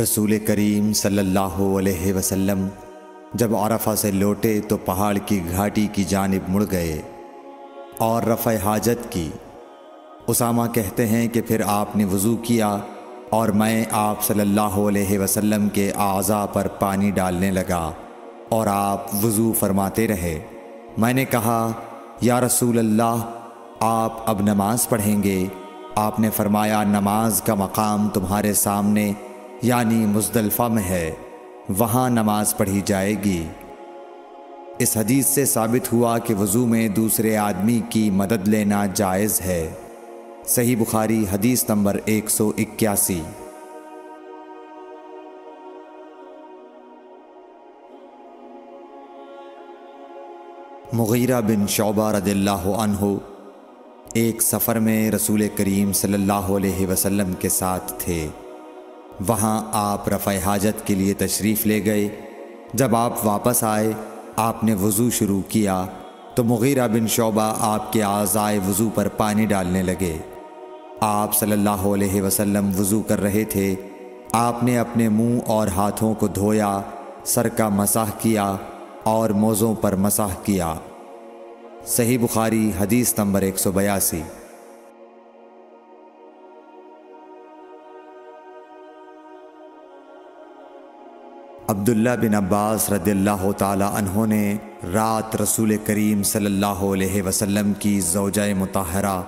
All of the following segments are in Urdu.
رسول کریم صلی اللہ علیہ وسلم جب عرفہ سے لوٹے تو پہاڑ کی گھاٹی کی جانب مڑ گئے اور رفع حاجت کی۔ اسامہ کہتے ہیں کہ پھر آپ نے وضو کیا اور میں آپ صلی اللہ علیہ وسلم کے اعضاء پر پانی ڈالنے لگا اور آپ وضو فرماتے رہے۔ میں نے کہا یا رسول اللہ، آپ اب نماز پڑھیں گے؟ آپ نے فرمایا نماز کا مقام تمہارے سامنے یعنی مزدلفہ میں ہے، وہاں نماز پڑھی جائے گی۔ اس حدیث سے ثابت ہوا کہ وضو میں دوسرے آدمی کی مدد لینا جائز ہے۔ صحیح بخاری حدیث نمبر 181۔ مغیرہ بن شعبہ رضی اللہ عنہ ایک سفر میں رسول کریم صلی اللہ علیہ وسلم کے ساتھ تھے۔ وہاں آپ رفع حاجت کے لیے تشریف لے گئے۔ جب آپ واپس آئے، آپ نے وضو شروع کیا تو مغیرہ بن شعبہ آپ کے اعضائے وضو پر پانی ڈالنے لگے۔ آپ صلی اللہ علیہ وسلم وضو کر رہے تھے۔ آپ نے اپنے منہ اور ہاتھوں کو دھویا، سر کا مسح کیا اور موزوں پر مسح کیا۔ صحیح بخاری حدیث نمبر 182۔ عبداللہ بن عباس رضی اللہ تعالی عنہ نے رات رسول کریم صلی اللہ علیہ وسلم کی زوجہ مطہرہ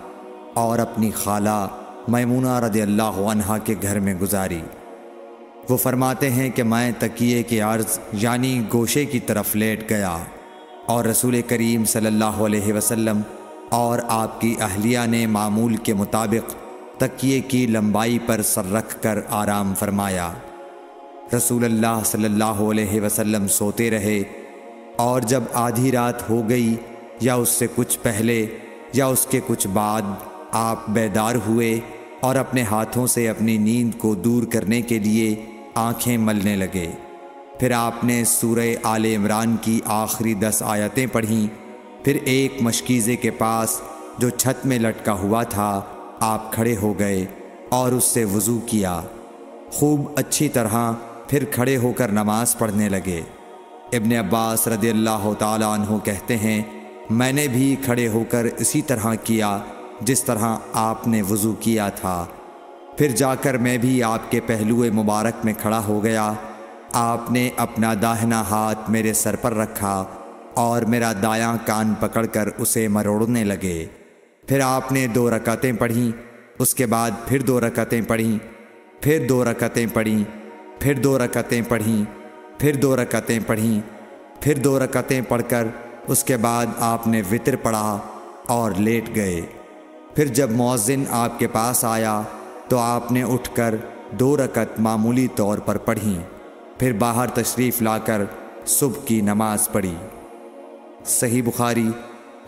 اور اپنی خالہ میمونہ رضی اللہ عنہا کے گھر میں گزاری۔ وہ فرماتے ہیں کہ میں تکیے کے عرض یعنی گوشے کی طرف لیٹ گیا اور رسول کریم صلی اللہ علیہ وسلم اور آپ کی اہلیہ نے معمول کے مطابق تکیے کی لمبائی پر سر رکھ کر آرام فرمایا۔ رسول اللہ صلی اللہ علیہ وسلم سوتے رہے اور جب آدھی رات ہو گئی یا اس سے کچھ پہلے یا اس کے کچھ بعد آپ بیدار ہوئے اور اپنے ہاتھوں سے اپنی نیند کو دور کرنے کے لیے آنکھیں ملنے لگے۔ پھر آپ نے سورہ آل عمران کی آخری 10 آیتیں پڑھیں۔ پھر ایک مشکیزے کے پاس جو چھت میں لٹکا ہوا تھا آپ کھڑے ہو گئے اور اس سے وضو کیا، خوب اچھی طرح، پھر کھڑے ہو کر نماز پڑھنے لگے۔ ابن عباس رضی اللہ تعالی عنہ کہتے ہیں میں نے بھی کھڑے ہو کر اسی طرح کیا جس طرح آپ نے وضو کیا تھا۔ پھر جا کر میں بھی آپ کے پہلو مبارک میں کھڑا ہو گیا۔ آپ نے اپنا داہنا ہاتھ میرے سر پر رکھا اور میرا دایاں کان پکڑ کر اسے مروڑنے لگے۔ پھر آپ نے 2 رکعتیں پڑھیں، اس کے بعد پھر 2 رکعتیں پڑھیں، پھر 2 رکعتیں پڑھیں، پھر 2 رکعتیں پڑھیں، پھر 2 رکعتیں پڑھیں، پھر 2 رکعتیں پڑھ کر اس کے بعد آپ نے وتر پڑھا اور لیٹ گئے۔ پھر جب مؤذن آپ کے پاس آیا تو آپ نے اٹھ کر 2 رکعت معمولی طور پر پڑھیں، پھر باہر تشریف لا کر صبح کی نماز پڑھی۔ صحیح بخاری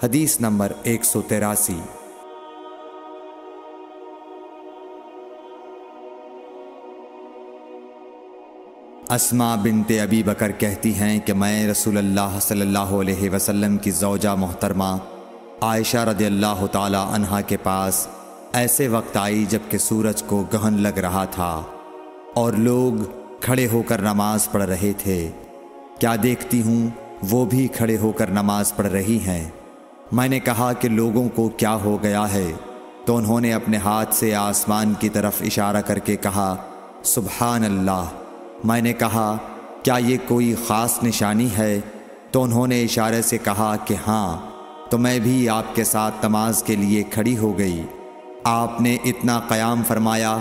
حدیث نمبر 183۔ اسماء بنت ابی بکر کہتی ہیں کہ میں رسول اللہ صلی اللہ علیہ وسلم کی زوجہ محترمہ عائشہ رضی اللہ تعالی عنہا کے پاس ایسے وقت آئی جب کہ سورج کو گہن لگ رہا تھا اور لوگ کھڑے ہو کر نماز پڑھ رہے تھے۔ کیا دیکھتی ہوں وہ بھی کھڑے ہو کر نماز پڑھ رہی ہیں۔ میں نے کہا کہ لوگوں کو کیا ہو گیا ہے، تو انہوں نے اپنے ہاتھ سے آسمان کی طرف اشارہ کر کے کہا سبحان اللہ۔ میں نے کہا کیا یہ کوئی خاص نشانی ہے؟ تو انہوں نے اشارے سے کہا کہ ہاں، تو میں بھی آپ کے ساتھ نماز کے لیے کھڑی ہو گئی۔ آپ نے اتنا قیام فرمایا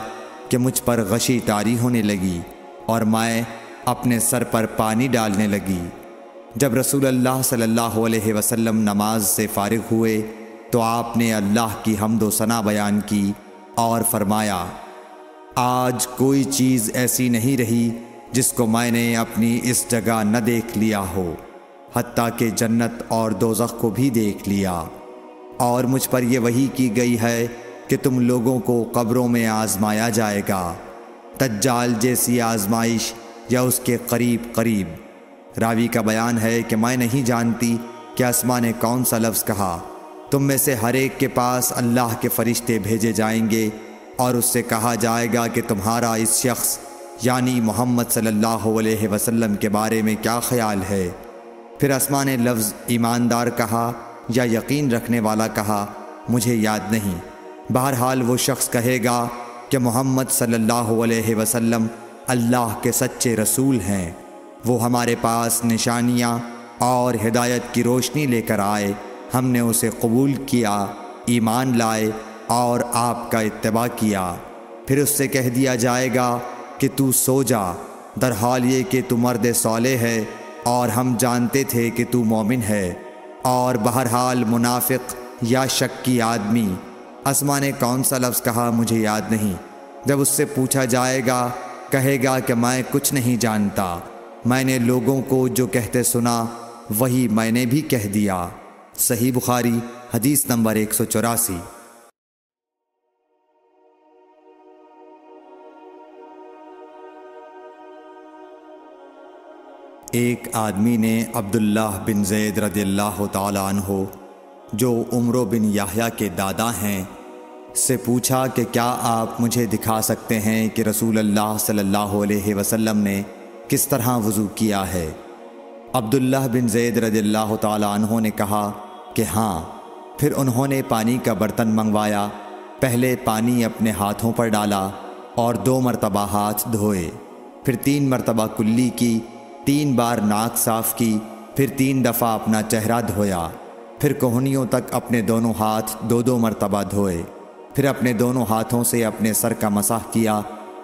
کہ مجھ پر غشی طاری ہونے لگی اور میں اپنے سر پر پانی ڈالنے لگی۔ جب رسول اللہ صلی اللہ علیہ وسلم نماز سے فارغ ہوئے تو آپ نے اللہ کی حمد و ثنا بیان کی اور فرمایا آج کوئی چیز ایسی نہیں رہی جس کو میں نے اپنی اس جگہ نہ دیکھ لیا ہو، حتیٰ کہ جنت اور دوزخ کو بھی دیکھ لیا، اور مجھ پر یہ وحی کی گئی ہے کہ تم لوگوں کو قبروں میں آزمایا جائے گا، دجال جیسی آزمائش یا اس کے قریب قریب۔ راوی کا بیان ہے کہ میں نہیں جانتی کہ اسماء نے کون سا لفظ کہا۔ تم میں سے ہر ایک کے پاس اللہ کے فرشتے بھیجے جائیں گے اور اس سے کہا جائے گا کہ تمہارا اس شخص یعنی محمد صلی اللہ علیہ وسلم کے بارے میں کیا خیال ہے؟ پھر اسما نے لفظ ایماندار کہا یا یقین رکھنے والا کہا، مجھے یاد نہیں۔ بہرحال وہ شخص کہے گا کہ محمد صلی اللہ علیہ وسلم اللہ کے سچے رسول ہیں، وہ ہمارے پاس نشانیاں اور ہدایت کی روشنی لے کر آئے، ہم نے اسے قبول کیا، ایمان لائے اور آپ کا اتباع کیا۔ پھر اس سے کہہ دیا جائے گا کہ تو سو جا، در حال یہ کہ تو مرد صالح ہے اور ہم جانتے تھے کہ تو مومن ہے۔ اور بہرحال منافق یا شکی آدمی، اسما نے کون سا لفظ کہا مجھے یاد نہیں، جب اس سے پوچھا جائے گا کہے گا کہ میں کچھ نہیں جانتا، میں نے لوگوں کو جو کہتے سنا وہی میں نے بھی کہہ دیا۔ صحیح بخاری حدیث نمبر 184۔ ایک آدمی نے عبداللہ بن زید رضی اللہ تعالی عنہ جو عمرو بن یحییٰ کے دادا ہیں سے پوچھا کہ کیا آپ مجھے دکھا سکتے ہیں کہ رسول اللہ صلی اللہ علیہ وسلم نے کس طرح وضو کیا ہے؟ عبداللہ بن زید رضی اللہ تعالی عنہ نے کہا کہ ہاں۔ پھر انہوں نے پانی کا برتن منگوایا، پہلے پانی اپنے ہاتھوں پر ڈالا اور 2 مرتبہ ہاتھ دھوئے، پھر 3 مرتبہ کلی کی، 3 بار ناک صاف کی، پھر 3 دفعہ اپنا چہرہ دھویا، پھر کوہنیوں تک اپنے دونوں ہاتھ 2 مرتبہ دھوئے، پھر اپنے دونوں ہاتھوں سے اپنے سر کا مسح کیا،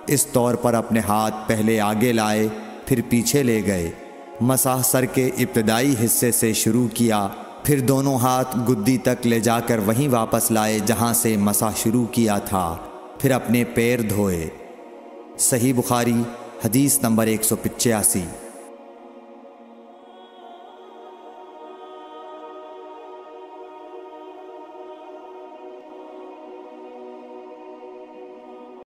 اس طور پر اپنے ہاتھ پہلے آگے لائے پھر پیچھے لے گئے، مسح سر کے ابتدائی حصے سے شروع کیا، پھر دونوں ہاتھ گدی تک لے جا کر وہیں واپس لائے جہاں سے مسح شروع کیا تھا، پھر اپنے پیر دھوئے۔ صحیح بخاری حدیث نمبر 185۔